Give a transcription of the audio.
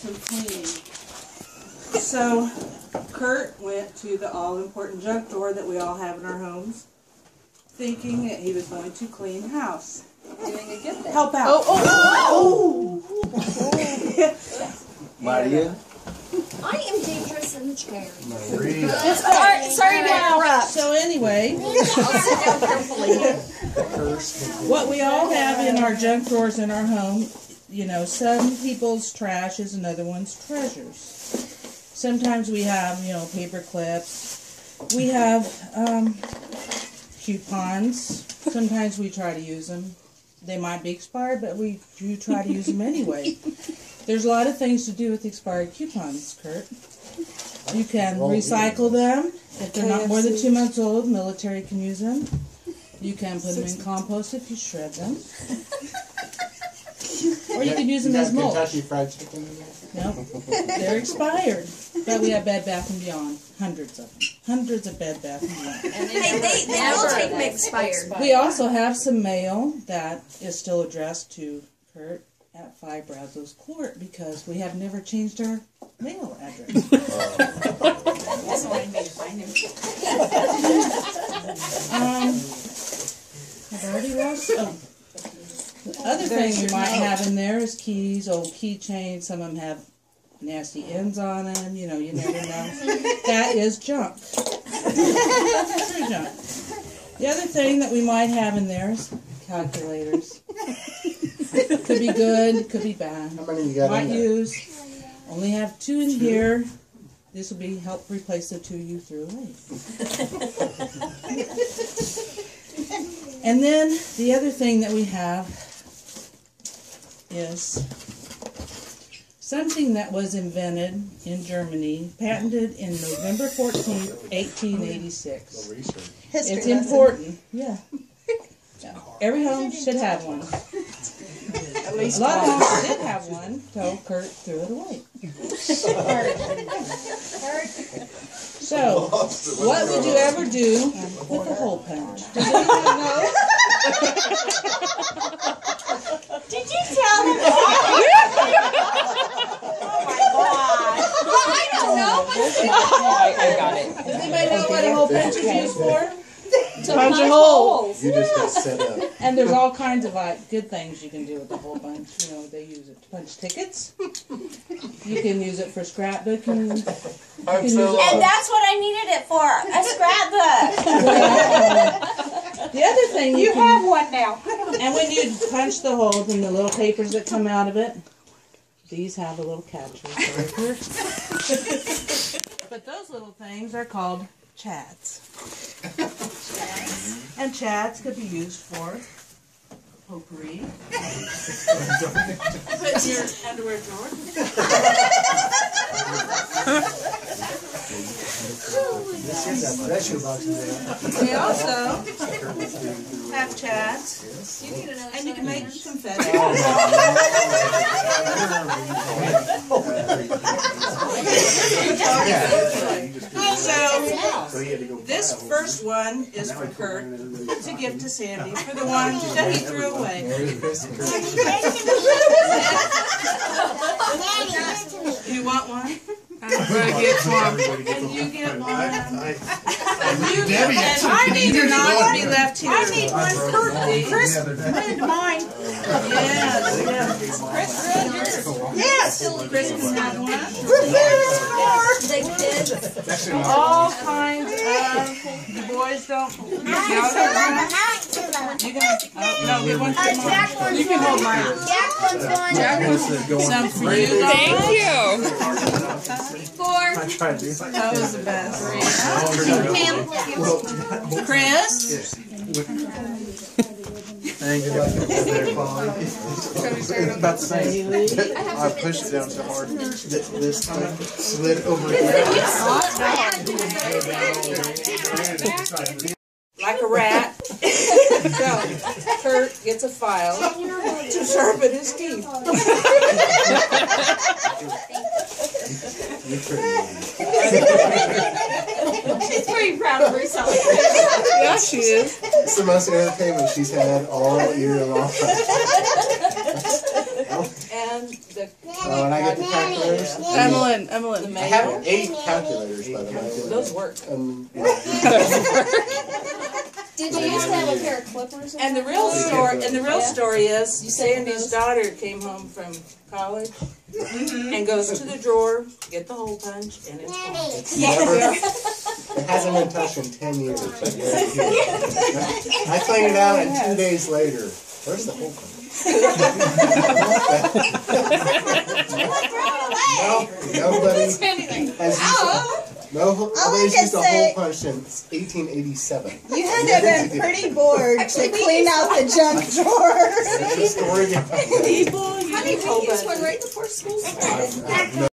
some cleaning. So, Kurt went to the all-important junk drawer that we all have in our homes, thinking that he was going to clean house. Doing a good thing. Help out. Maria? I am dangerous in the chair. Maria. Sorry to interrupt. So anyway, I'll sit down carefully. what we all have in our junk drawers in our home, you know, some people's trash is another one's treasures. Sometimes we have, you know, paper clips. We have coupons. Sometimes we try to use them. They might be expired, but we do try to use them anyway. There's a lot of things to do with expired coupons, Kurt. You can recycle them. If they're not more than 2 months old, military can use them. You can put them in compost if you shred them. Or you can use them as mulch. Kentucky Fried Chicken in there? No, they're expired. But we have Bed Bath & Beyond. Hundreds of them. Hundreds of Bed Bath & Beyond. And they will take them expired. We also have some mail that is still addressed to Kurt at 5 Brazos Court because we have never changed our mail address. That's why I made to find him. I've already lost. Oh. The other thing you might have in there is keys, old keychains. Some of them have nasty ends on them. You know, you never know. That is junk. True junk. The other thing that we might have in there is calculators. Could be good, could be bad. How many you got Might in there? use. Only have 2 in here. This will be help replace the 2 you threw away. And then the other thing that we have is something that was invented in Germany, patented in November 14th, 1886. It's important. Yeah. Every home should have one. At least A lot of homes did have one, so Kurt threw it away. So, what would you ever do with a hole punch? Does anyone know? Did you tell them? Oh my God! I don't know. I got it. Does anybody know what a hole punch is used for? To punch holes. You just got set up. And there's all kinds of good things you can do with the hole punch. You know, they use it to punch tickets. You can use it for scrapbooking. You can use it And that's what I needed it for, a scrapbook. the other thing You have one now. and when you punch the holes and the little papers that come out of it, these have a little catcher. But those little things are called chads. And chads could be used for potpourri. Put in your underwear drawer. This is a pressure box there. We also have chads. And you can make confetti. So, this first one is for Kurt to give to Sandy for the one that he threw away. You want one? I'm going to get one. And you get one. And you get one. And I need to not be left here. I need one. Chris ruined mine. Yes, yes. Chris ruined yours. Yes. Chris can have one. All kinds of, the boys don't. You can, no, get one for mine. You can hold mine. Jack wants one. Some for you. Thank you. 4. I tried to. That was the best. Chris? Thank you. It's about the same. I pushed it down so hard. This thing slid over here. Like a rat. So, Kurt gets a file to sharpen his teeth. She's pretty proud of herself. Yeah, she is. It's the most entertainment she's had all year long. done the And I get the calculators. Emily. I have 8 calculators, by the way. Those work. Did you used to have a pair of clippers? and the real story is Sandy's daughter came home from college and goes to the drawer, get the hole punch, and it's gone. It's never, it hasn't been touched in 10 years. I cleaned it out, and 2 days later, where's the hole punch? Nobody has used nobody's used a hole punch since 1887. You had to have been pretty bored to clean out the junk drawer. That's the story behind it. Honey, we used one right before school started.